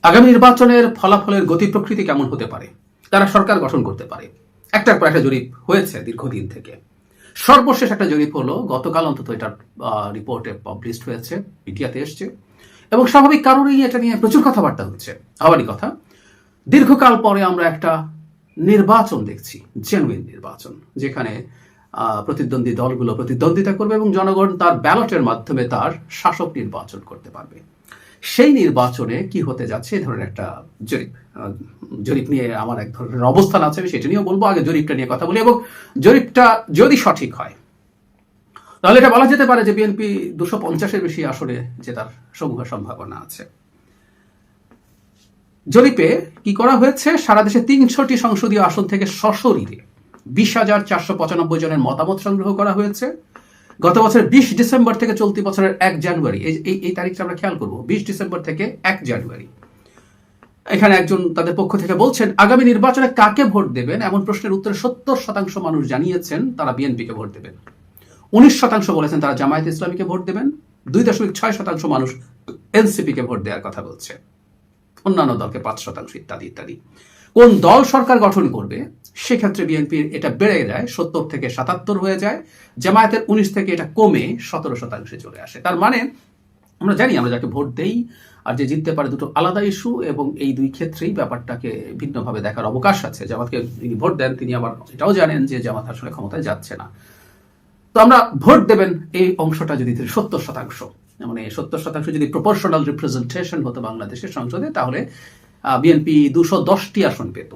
আগামী নির্বাচনের ফলাফলের গতি প্রকৃতি কেমন হতে পারে, তারা সরকার গঠন করতে পারে। একটার পর একটা জরিপ হয়েছে দীর্ঘদিন থেকে। সর্বশেষ একটা জরিপ হলো গতকাল, অন্তত এটা রিপোর্টে পাবলিশড হয়েছে, মিডিয়াতে এসছে, এবং স্বাভাবিক কারণেই এটা নিয়ে প্রচুর কথাবার্তা হচ্ছে। হওয়ারই কথা। দীর্ঘকাল পরে আমরা একটা নির্বাচন দেখছি, জেনুইন নির্বাচন, যেখানে প্রতিদ্বন্দ্বী দলগুলো প্রতিদ্বন্দ্বিতা করবে এবং জনগণ তার ব্যালটের মাধ্যমে তার শাসক নির্বাচন করতে পারবে। সেই নির্বাচনে কি হতে যাচ্ছে এই ধরনের একটা জরিপ নিয়ে আমার এক ধরনের অবস্থান আছে, আমি সেটা নিয়েও বলবো। আগে জরিপটা নিয়ে কথা বলি, এবং জরিপটা যদি সঠিক হয় তাহলে এটা বলা যেতে পারে যে বিএনপি 250-এর বেশি আসনে জেতার সমূহ সম্ভাবনা আছে। জরিপে কি করা হয়েছে, সারা দেশে 300টি সংসদীয় আসন থেকে সশরীরে 20,495 জনের মতামত সংগ্রহ করা হয়েছে। গত বছরের 20 ডিসেম্বর থেকে চলতি বছরের 1 জানুয়ারি, এই তারিখটা আমরা খেয়াল করবো, 20 ডিসেম্বর থেকে 1 জানুয়ারি। এখানে একজন তাদের পক্ষ থেকে বলছেন, আগামী নির্বাচনে কাকে ভোট দেবেন এমন প্রশ্নের উত্তরে 70% মানুষ জানিয়েছেন তারা বিএনপিকে ভোট দেবেন। 19% বলেছেন তারা জামায়াতে ইসলামীকে ভোট দেবেন। 2.6% মানুষ এনসিপিকে ভোট দেওয়ার কথা বলছে, অন্যান্য দলকে 5%, ইত্যাদি ইত্যাদি। কোন দল সরকার গঠন করবে সেক্ষেত্রে বিএনপির এটা বেড়ে যায়, 70 থেকে 77 হয়ে যায়। জামায়াতের 19 থেকে এটা কমে 17% চলে আসে। তার মানে আমরা জানি আমরা যাকে ভোট দেই আর যে জিততে পারে দুটো আলাদা ইস্যু, এবং এই দুই ক্ষেত্রেই ব্যাপারটাকে ভিন্নভাবে দেখার অবকাশ আছে। জামাতকে যিনি ভোট দেন তিনি আবার এটাও জানেন যে জামাত আসলে ক্ষমতায় যাচ্ছে না। তো আমরা ভোট দেবেন এই অংশটা যদি 70%, মানে 70% যদি প্রপোর্শনাল রিপ্রেজেন্টেশন হতো বাংলাদেশের সংসদে, তাহলে বিএনপি 210টি আসন পেত,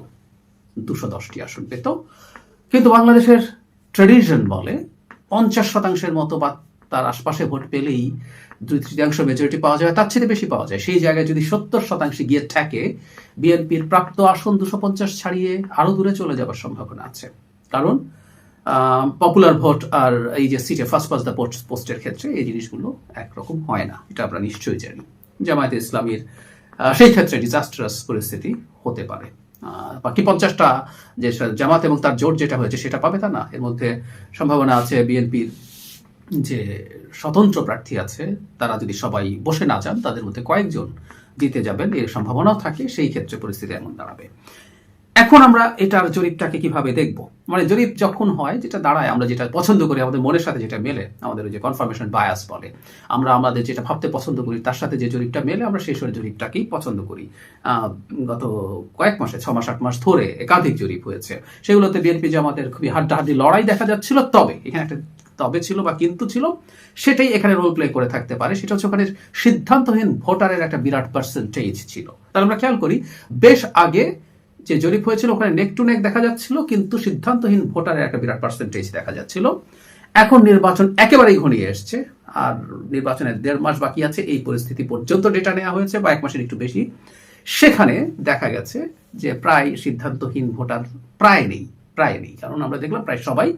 210টি আসন পেত। কিন্তু বাংলাদেশের ট্রেডিশন বলে 50%-এর মতো বা তার আশপাশে ভোট পেলেই 2/3 মেজরিটি পাওয়া যায়, তার চেয়ে বেশি পাওয়া যায়। সেই জায়গায় যদি 70% গিয়ে থাকে, বিএনপির প্রাপ্ত আসন 250 ছাড়িয়ে আরো দূরে চলে যাওয়ার সম্ভাবনা আছে। কারণ পপুলার ভোট আর এই যে সিটে ফার্স্ট পাস দ্য পোস্টের ক্ষেত্রে এই জিনিসগুলো একরকম হয় না, এটা আমরা নিশ্চয়ই জানি। জামায়াতে ইসলামীর সেই ক্ষেত্রে ডিজাস্টারাস পরিস্থিতি হতে পারে। বাকি 50টা যে জামাত এবং তার জোট যেটা হয়েছে সেটা পাবে তা না। এর মধ্যে সম্ভাবনা আছে বিএনপির যে স্বতন্ত্র প্রার্থী আছে তারা যদি সবাই বসে না যান, তাদের মধ্যে কয়েকজন জিতে যাবেন, এর সম্ভাবনাও থাকে। সেই ক্ষেত্রে পরিস্থিতি এমন দাঁড়াবে। এখন আমরা এটার জরিপটাকে কিভাবে দেখব, মানে জরিপ যখন হয় যেটা দাঁড়ায়, আমরা যেটা পছন্দ করি, আমাদের মনের সাথে যেটা মেলে, আমাদের ওই যে কনফার্মেশন বায়াস বলে, আমরা আমাদের যেটা ভাবতে পছন্দ করি তার সাথে যে জরিপটা মেলে আমরা সেই জরিপটাকেই পছন্দ করি। গত কয়েক মাসে 6 মাস 8 মাস ধরে একাধিক জরিপ হয়েছে, সেগুলোতে বিএনপি জামাতের খুবই হাড্ডাহাড্ডি লড়াই দেখা যাচ্ছিল। তবে এখানে একটা তবে ছিল বা কিন্তু ছিল, সেটাই এখানে রোল প্লে করে থাকতে পারে। সেটা হচ্ছে ওখানে সিদ্ধান্তহীন ভোটারের একটা বিরাট পার্সেন্টেজ ছিল। তাহলে আমরা খেয়াল করি, বেশ আগে যে জরিপ হয়েছিল ওখানে নেক টু নেক দেখা যাচ্ছিল, কিন্তু সিদ্ধান্তহীন ভোটারের একটা বিরাট পার্সেন্টেজ দেখা যাচ্ছিল। এখন নির্বাচন একেবারেই ঘনিয়ে এসছে, আর নির্বাচনের 1.5 মাস বাকি আছে। এই পরিস্থিতি পর্যন্ত ডেটা নেওয়া হয়েছে, বা 1 মাসের একটু বেশি। সেখানে দেখা গেছে যে প্রায় সিদ্ধান্তহীন ভোটার প্রায় নেই। কারণ আমরা দেখলাম প্রায় সবাই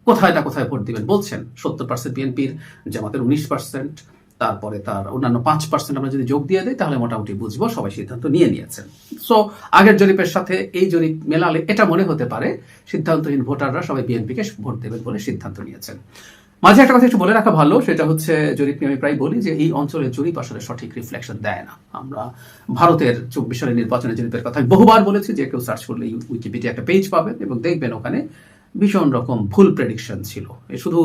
কোথায় না কোথায় ভোট দিবেন বলছেন। 70% বিএনপির, জামাতের 19%, তারপরে তার অন্যান্য 5% আমরা যদি যোগ দিয়ে দিই তাহলে মোটামুটি বুঝবো সবাই সিদ্ধান্ত নিয়ে নিয়েছেন। সো আগের জরিপের সাথে এই জরিপ মেলালে এটা মনে হতে পারে সিদ্ধান্তহীন ভোটাররা সবাই বিএনপিকে ভোট দেবেন বলে সিদ্ধান্ত নিয়েছেন। মাঝে একটা কথা একটু বলে রাখা ভালো, সেটা হচ্ছে জরিপ নিয়ে আমি প্রায় বলি যে এই অঞ্চলের জরিপ আসলে সঠিক রিফ্লেকশন দেয় না। আমরা ভারতের 24 সালের নির্বাচনের জরিপের কথা বহুবার বলেছি, যে কেউ সার্চ করলে উইকিপিডিয়া একটা পেজ পাবেন এবং দেখবেন ওখানে ভীষণ রকম ভুল প্রেডিকশন ছিল। শুধু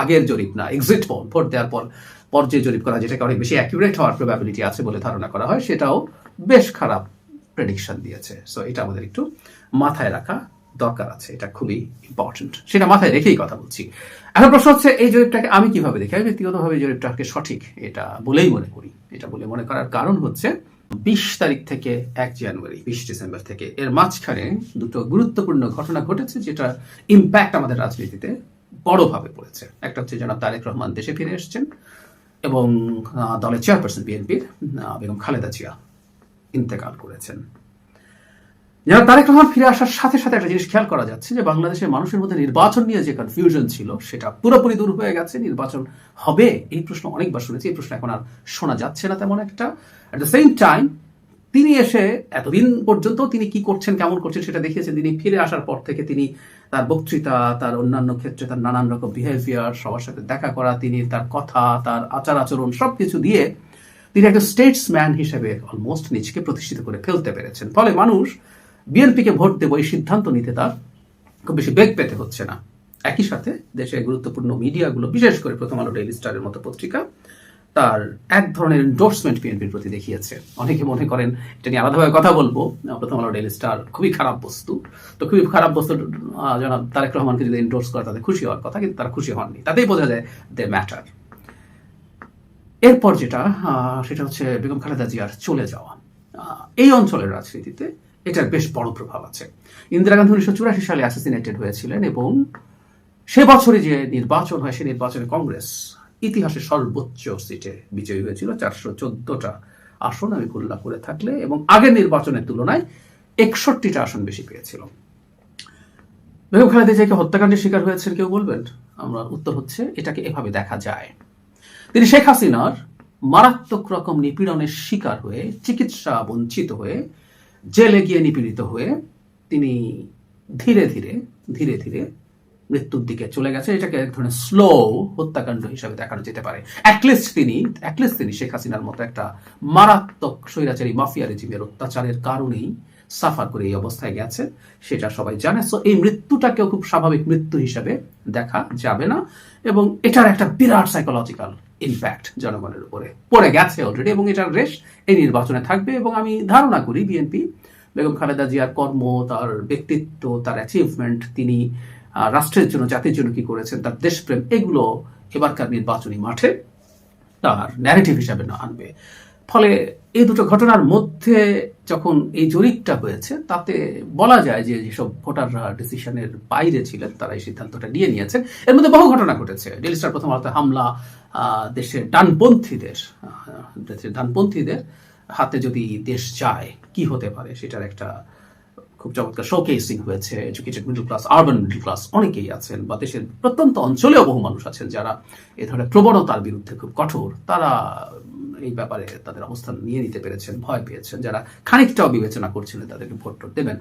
আগের জরিপ না, এক্সিট পোল, ভোট দেওয়ার পর যে জরিপ করা, যেটাকে অনেক বেশি অ্যাকিউরেট হওয়ার প্রবাবিলিটি আছে বলে ধারণা করা হয়, সেটাও বেশ খারাপ প্রেডিকশন দিয়েছে। সো এটা আমাদের একটু মাথায় রাখা দরকার আছে, এটা খুবই ইম্পর্টেন্ট, সেটা মাথায় রেখেই কথা বলছি। এখন প্রশ্ন হচ্ছে এই জরিপটাকে আমি কিভাবে দেখি। আমি ব্যক্তিগতভাবে জরিপটাকে সঠিক এটা বলেই মনে করি। এটা বলে মনে করার কারণ হচ্ছে 20 তারিখ থেকে 1 জানুয়ারি, 20 ডিসেম্বর থেকে এর মাঝখানে দুটো গুরুত্বপূর্ণ ঘটনা ঘটেছে, যেটা ইম্প্যাক্ট আমাদের রাজনীতিতে বড়ভাবে পড়েছে। একটা হচ্ছে জনাব তারেক রহমান দেশে ফিরে এসেছেন, এবং দলের চেয়ারপারসন বিএনপির বেগম খালেদা জিয়া ইন্তেকাল করেছেন। যারা তারেক রহমান ফিরে আসার সাথে সাথে একটা জিনিস খেয়াল করা যাচ্ছে যে বাংলাদেশের মানুষের মধ্যে নির্বাচন নিয়ে যে কনফিউশন ছিল সেটা পুরোপুরি দূর হয়ে গেছে। নির্বাচন হবে এই প্রশ্ন অনেকবার শুনেছি, এই প্রশ্ন এখন আর শোনা যাচ্ছে না তেমন একটা। অ্যাট দ্য সেম টাইম তিনি এসে এতদিন পর্যন্ত তিনি কি করছেন, কেমন করছেন সেটা দেখিয়েছেন। তিনি ফিরে আসার পর থেকে তিনি তার বক্তৃতা, তার অন্যান্য ক্ষেত্রে তার নানান রকম বিহেভিয়ার, সবার সাথে দেখা করা, তিনি তার কথা, তার আচার আচরণ সবকিছু দিয়ে তিনি একটা স্টেটসম্যান হিসেবে অলমোস্ট নিজেকে প্রতিষ্ঠিত করে ফেলতে পেরেছেন। ফলে মানুষ বিএনপিকে ভোট দেবো এই সিদ্ধান্ত নিতে তার খুব বেশি বেগ পেতে হচ্ছে না। একই সাথে দেশের গুরুত্বপূর্ণ মিডিয়াগুলো, বিশেষ করে প্রথম আলো, ডেইলি স্টারের মতো পত্রিকা তার এক ধরনের এন্ডোর্সমেন্ট বিএনপির প্রতি দেখিয়েছে। অনেকে মনে করেন এটা নিয়ে আলাদাভাবে কথা বলবো, প্রথম আলো, ডেইলি স্টার খুবই খারাপ বস্তু। তো খুবই খারাপ বস্তু জনাব তারেক রহমানকে যদি এন্ডোর্স করে তাদের খুশি হওয়ার কথা, কিন্তু তারা খুশি হননি। তাতেই বোঝা যায় দে ম্যাটার। এরপর যেটা সেটা হচ্ছে বেগম খালেদা জিয়ার চলে যাওয়া। এই অঞ্চলের রাজনীতিতে এটার বেশ বড় প্রভাব আছে। ইন্দিরা গান্ধী 1984 সালে অ্যাসাসিনেটেড হয়েছিলেন এবং সে বছরে যে নির্বাচন হয়, সে নির্বাচনে কংগ্রেস ইতিহাসে সর্বোচ্চ সিটে বিজয়ী হয়েছিল, 414টা আসন আমি ভুল করে থাকলে, এবং আগের নির্বাচনের তুলনায় 61টা আসন বেশি পেয়েছিল। বেগম খালেদা জিয়াকে হত্যাকাণ্ডের শিকার হয়েছেন কেউ বলবেন? আমরা উত্তর হচ্ছে এটাকে এভাবে দেখা যায়। তিনি শেখ হাসিনার মারাত্মক রকম নিপীড়নের শিকার হয়ে, চিকিৎসা বঞ্চিত হয়ে, জেলে গিয়ে নিপীড়িত হয়ে তিনি ধীরে ধীরে ধীরে ধীরে মৃত্যুর দিকে চলে গেছে। এটাকে এক ধরনের স্লো হত্যাকাণ্ড হিসাবে দেখানো যেতে পারে। অ্যাটলিস্ট তিনি শেখ হাসিনার মতো একটা মারাত্মক স্বৈরাচারী মাফিয়া রেজিমের অত্যাচারের কারণেই সাফার করে এই অবস্থায় গেছে, সেটা সবাই জানে। সো এই মৃত্যুটাকেও খুব স্বাভাবিক মৃত্যু হিসাবে দেখা যাবে না, এবং এটার একটা বিরাট সাইকোলজিক্যাল ইম্প্যাক্ট জনগণের উপরে পড়ে গেছে অলরেডি, এবং এটার রেশ এই নির্বাচনে থাকবে। এবং আমি ধারণা করি বিএনপি বেগম খালেদা জিয়ার কর্ম, তার ব্যক্তিত্ব, তার অ্যাচিভমেন্ট, তিনি রাষ্ট্রের জন্য, জাতির জন্য কি করেছেন, তার দেশপ্রেম, এগুলো এবারকার নির্বাচনী মাঠে তার ন্যারেটিভ হিসাবে না আনবে। ফলে এই দুটো ঘটনার মধ্যে যখন এই জরিপটা হয়েছে, তাতে বলা যায় যে যেসব ভোটাররা ডিসিশনের বাইরে ছিলেন তারা এই সিদ্ধান্তটা নিয়ে নিয়েছেন। এর মধ্যে বহু ঘটনা ঘটেছে। ডেইলি স্টার প্রথম আলোতে হামলা, দেশের ডানপন্থীদের হাতে যদি দেশ যায় কি হতে পারে, সেটার একটা খুব চমৎকার শোকেসিং হয়েছে। Educated middle class, urban middle class অনেকেই আছেন, বা দেশের প্রত্যন্ত অঞ্চলেও বহু মানুষ আছেন যারা এ ধরনের প্রবণতার বিরুদ্ধে খুব কঠোর। তারা এই ব্যাপারে তাদের অবস্থান নিয়ে নিতে পেরেছেন, ভয় পেয়েছেন। যারা খানিকটাও বিবেচনা করছিলেন তাদেরকে ভোট দেবেন।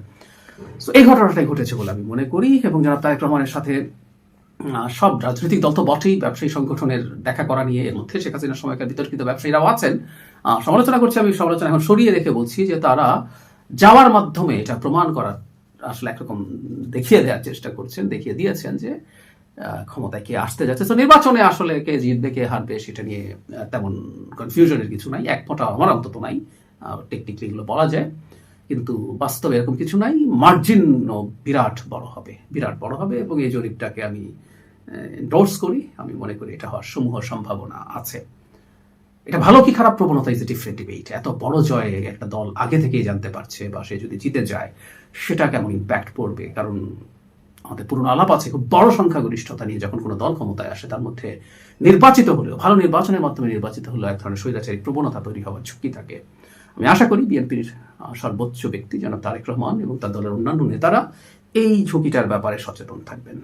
সো এই ঘটনাটাই ঘটেছে বলে আমি মনে করি। এবং যারা তারেক রহমানের সাথে সব রাজনৈতিক দল তো বটেই, ব্যবসায়ী সংগঠনের দেখা করা নিয়ে, এর মধ্যে শেখ হাসিনার সময়কার বিতর্কিত ব্যবসায়ীরাও আছেন। সমালোচনা করছি, আমি সমালোচনা এখন সরিয়ে রেখে বলছি যে তারা যাওয়ার মাধ্যমে এটা প্রমাণ করার আসলে একরকম দেখিয়ে দেওয়ার চেষ্টা করছেন, দেখিয়ে দিয়েছেন যে ক্ষমতায় কে আসতে যাচ্ছে। তো নির্বাচনে আসলে কে জিতবে কে হারবে সেটা নিয়ে তেমন কনফিউশনের কিছু নাই, এক ফোঁটা আমার অন্তত নাই। টেকনিক্যালি এগুলো বলা যায়, কিন্তু বাস্তবে এরকম কিছু নাই। মার্জিনও বিরাট বড় হবে, এবং এই জরিপটাকে আমি এন্ডোর্স করি। আমি মনে করি এটা হওয়ার সমূহ সম্ভাবনা আছে। এটা ভালো কি খারাপ প্রবণতা ইজ এ ডিফারেন্ট ডিবেট। এত বড় জয়ে একটা দল আগে থেকেই জানতে পারছে, বা সে যদি জিতে যায় সেটা কেমন ইম্প্যাক্ট পড়বে। কারণ আমাদের পুরনো আলাপ আছে, খুব বড় সংখ্যাগরিষ্ঠতা নিয়ে যখন কোনো দল ক্ষমতায় আসে, তার মধ্যে নির্বাচিত হলেও, ভালো নির্বাচনের মাধ্যমে নির্বাচিত হলেও এক ধরনের স্বৈরাচারী প্রবণতা তৈরি হওয়ার ঝুঁকি থাকে। আমি আশা করি বিএনপির সর্বোচ্চ ব্যক্তি জনাব তারেক রহমান এবং তার দলের অন্যান্য নেতারা এই ঝুঁকিটার ব্যাপারে সচেতন থাকবেন।